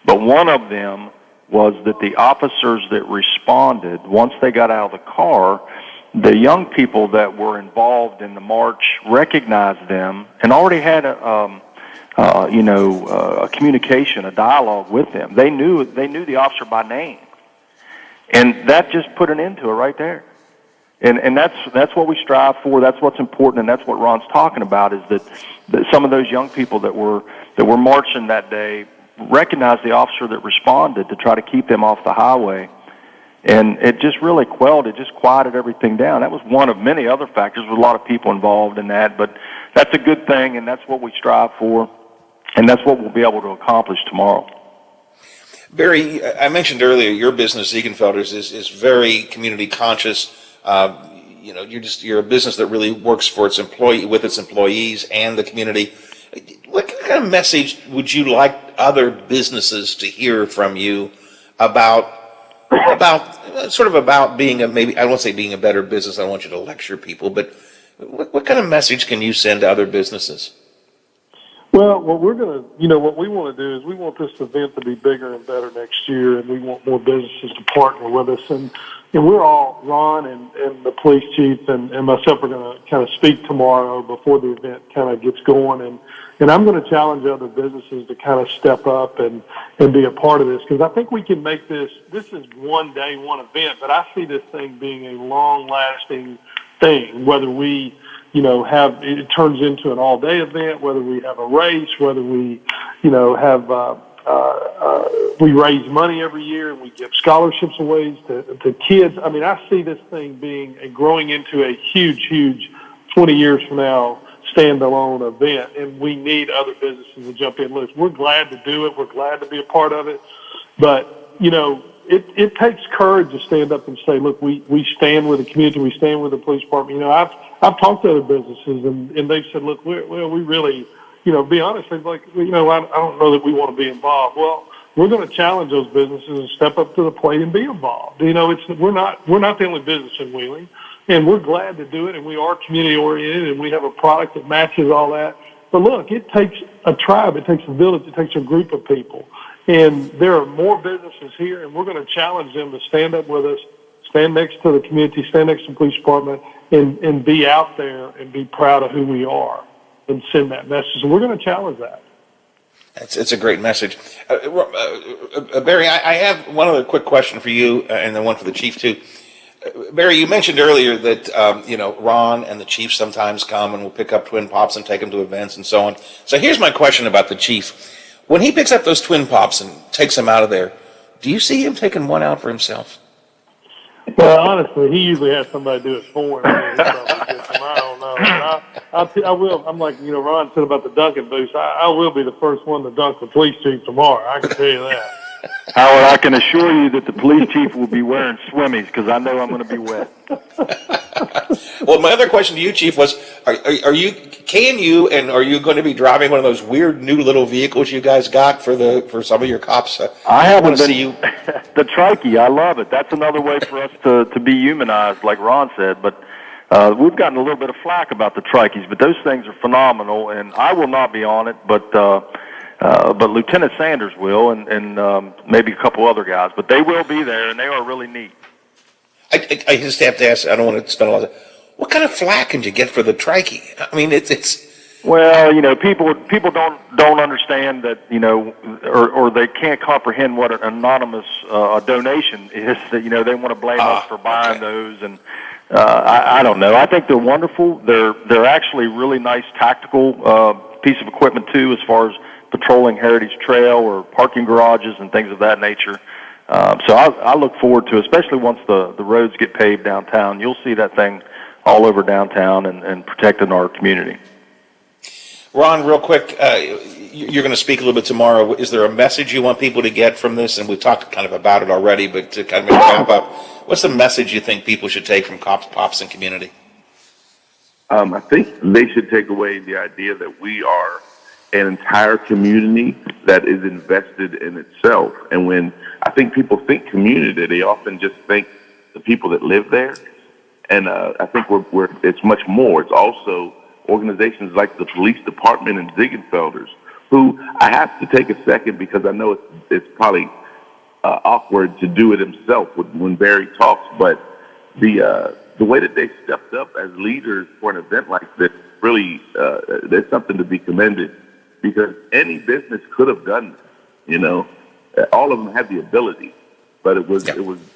But one of them was that the officers that responded, once they got out of the car, the young people that were involved in the march recognized them and already had a communication, a dialogue with them. They knew the officer by name, and that just put an end to it right there. And that's what we strive for. That's what's important, and that's what Ron's talking about. Is that some of those young people that were marching that day recognized the officer that responded to try to keep them off the highway. And it just really quelled, it just quieted everything down. That was one of many other factors with a lot of people involved in that, but that's a good thing, and that's what we strive for, and that's what we'll be able to accomplish tomorrow. Barry, I mentioned earlier your business, Ziegenfelders, is very community conscious. You're a business that really works for its employees and the community. What kind of message would you like other businesses to hear from you about being maybe, I don't want to say being a better business, I don't want you to lecture people, but what kind of message can you send to other businesses? Well, what we want to do is we want this event to be bigger and better next year, and we want more businesses to partner with us. And we're all, Ron and the police chief and myself are going to kind of speak tomorrow before the event kind of gets going. And I'm going to challenge other businesses to kind of step up and be a part of this, because I think we can make this is one day, one event, but I see this thing being a long-lasting thing, whether we it turns into an all-day event, whether we have a race, whether we, we raise money every year and we give scholarships away to kids. I mean, I see this thing growing into a huge 20 years from now standalone event, and we need other businesses to jump in. Look, we're glad to do it. We're glad to be a part of it. But, it takes courage to stand up and say, look, we stand with the community. We stand with the police department. I've talked to other businesses, and they've said, look, we really, be honest, they're like, I don't know that we want to be involved. Well, we're going to challenge those businesses and step up to the plate and be involved. We're not the only business in Wheeling, and we're glad to do it, and we are community oriented, and we have a product that matches all that. But look, it takes a tribe, it takes a village, it takes a group of people. And there are more businesses here, and we're going to challenge them to stand up with us, stand next to the community, stand next to the police department, and be out there and be proud of who we are and send that message. So we're going to challenge that. It's a great message. Barry, I have one other quick question for you, and then one for the chief, too. Barry, you mentioned earlier that, Ron and the chief sometimes come and will pick up twin pops and take them to events and so on. So here's my question about the chief. When he picks up those twin pops and takes them out of there, do you see him taking one out for himself? Well, honestly, he usually has somebody do it for him. I don't know. I will. I'm like, Ron said about the dunking boots. I will be the first one to dunk the police chief tomorrow. I can tell you that. Howard, I can assure you that the police chief will be wearing swimmies because I know I'm going to be wet. Well, my other question to you, Chief, was: Are you going to be driving one of those weird new little vehicles you guys got for some of your cops? I haven't been. See you. The trikey, I love it. That's another way for us to be humanized, like Ron said. But we've gotten a little bit of flack about the trikeys, but those things are phenomenal, and I will not be on it, but Lieutenant Sanders will, and maybe a couple other guys, but they will be there, and they are really neat. I just have to ask. I don't want to spend a lot of time. What kind of flack can you get for the trikey? I mean, it's. Well, people don't understand that, or they can't comprehend what an anonymous donation is. That they want to blame us for buying those, and I don't know. I think they're wonderful. They're actually really nice tactical piece of equipment too, as far as patrolling Heritage Trail or parking garages and things of that nature. So I look forward to, especially once the roads get paved downtown, you'll see that thing all over downtown and protecting our community. Ron, real quick, you're going to speak a little bit tomorrow. Is there a message you want people to get from this? And we've talked kind of about it already, but to kind of wrap up, what's the message you think people should take from cops, pops, and community? I think they should take away the idea that we are an entire community that is invested in itself. And when I think people think community, they often just think the people that live there. And I think it's much more. It's also organizations like the police department and Ziegenfelders, who I have to take a second because I know it's probably awkward to do it himself when Barry talks, but the way that they stepped up as leaders for an event like this, really, there's something to be commended, because any business could have done this, all of them had the ability, but it was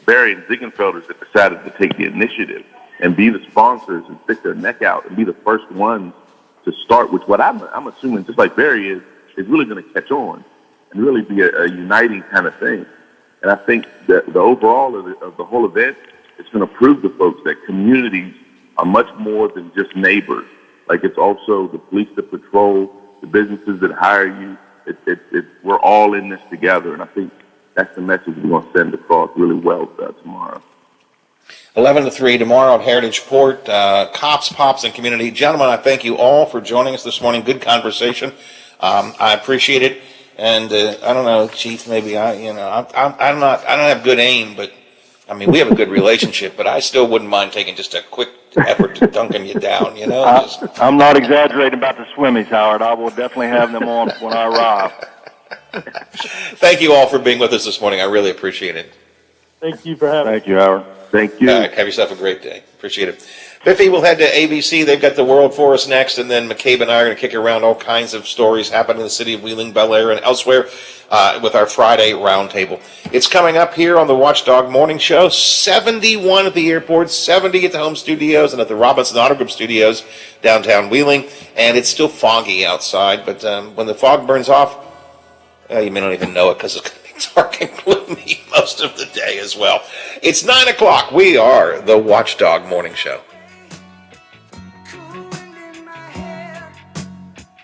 Barry and Ziegenfelders that decided to take the initiative and be the sponsors and stick their neck out and be the first ones to start, which what I'm assuming, just like Barry is really going to catch on and really be a uniting kind of thing. And I think that the overall of the whole event is going to prove to folks that communities are much more than just neighbors. Like, it's also the police that patrol, the businesses that hire you. We're all in this together, and I think that's the message we're going to send across really well tomorrow. 11 to 3 tomorrow at Heritage Port. Cops, Pops, and Community. Gentlemen, I thank you all for joining us this morning. Good conversation. I appreciate it. And I don't know, Chief, maybe I don't have good aim, but I mean, we have a good relationship, but I still wouldn't mind taking just a quick effort to dunking you down, I'm not exaggerating about the swimmies, Howard. I will definitely have them on when I arrive. Thank you all for being with us this morning. I really appreciate it. Thank you for having me. Thank you, Howard. Thank you. All right, have yourself a great day. Appreciate it. Biffy, we'll head to ABC. They've got the world for us next, and then McCabe and I are going to kick around all kinds of stories happening in the city of Wheeling, Bel Air, and elsewhere with our Friday roundtable. It's coming up here on the Watchdog Morning Show. 71 at the airport, 70 at the home studios, and at the Robinson Auto Group studios downtown Wheeling. And it's still foggy outside, but when the fog burns off, you may not even know it because it's going to be dark and gloomy most of the day as well. It's 9 o'clock. We are the Watchdog Morning Show.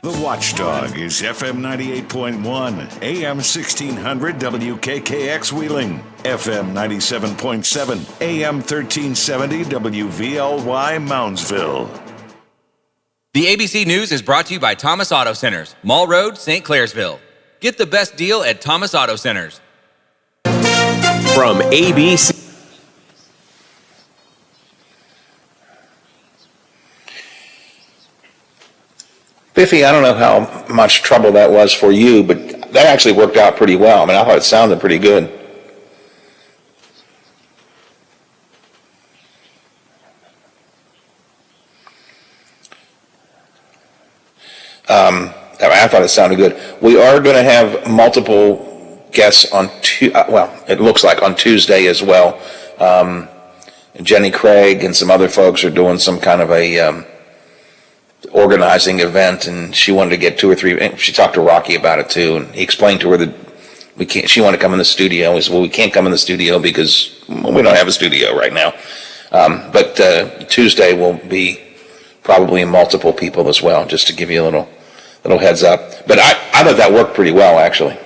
The Watchdog is FM 98.1, AM 1600 WKKX Wheeling, FM 97.7, AM 1370 WVLY Moundsville. The ABC News is brought to you by Thomas Auto Centers, Mall Road, St. Clairsville. Get the best deal at Thomas Auto Centers. From ABC. Biffy, I don't know how much trouble that was for you, but that actually worked out pretty well. I mean, I thought it sounded pretty good. I thought it sounded good. We are going to have multiple guests on it looks like on Tuesday as well. Jenny Craig and some other folks are doing some kind of a organizing event, and she wanted to get 2 or 3. And she talked to Rocky about it too, and he explained to her that we can't. She wanted to come in the studio. We said, "Well, we can't come in the studio because we don't have a studio right now." But Tuesday will be probably multiple people as well, just to give you a little heads up. But I thought that worked pretty well, actually.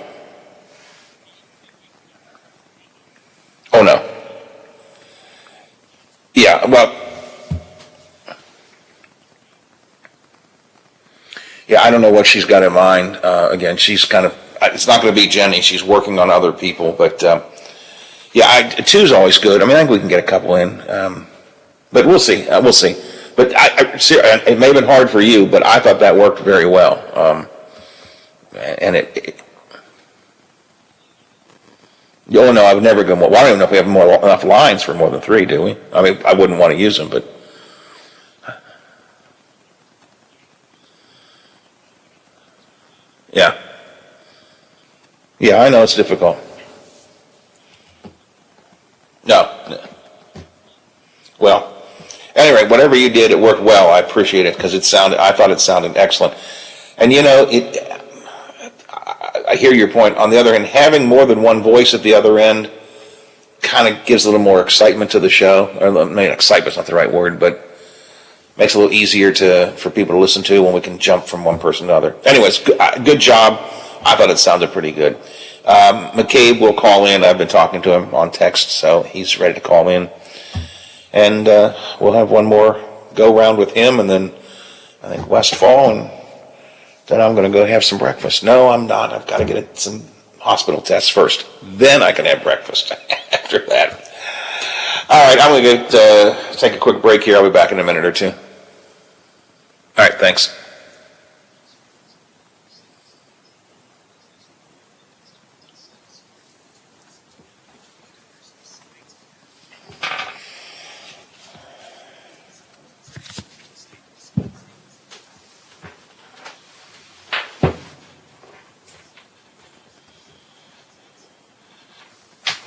Oh no. Yeah. Well. Yeah, I don't know what she's got in mind. Again, she's it's not going to be Jenny. She's working on other people. But, yeah, 2's always good. I mean, I think we can get a couple in. But we'll see. We'll see. But it may have been hard for you, but I thought that worked very well. Oh, no, I would never go more. Well, I don't even know if we have enough lines for more than 3, do we? I mean, I wouldn't want to use them, but. Yeah. Yeah, I know it's difficult. No. Well, anyway, whatever you did, it worked well. I appreciate it because I thought it sounded excellent. And I hear your point. On the other hand, having more than one voice at the other end kind of gives a little more excitement to the show. Or maybe excitement's not the right word, but makes it a little easier for people to listen to when we can jump from one person to another. Anyways, good job. I thought it sounded pretty good. McCabe will call in. I've been talking to him on text, so he's ready to call in. And we'll have one more go round with him, and then I think Westfall and then I'm going to go have some breakfast. No, I'm not. I've got to get some hospital tests first. Then I can have breakfast after that. All right, I'm going to take a quick break here. I'll be back in a minute or two. All right, thanks.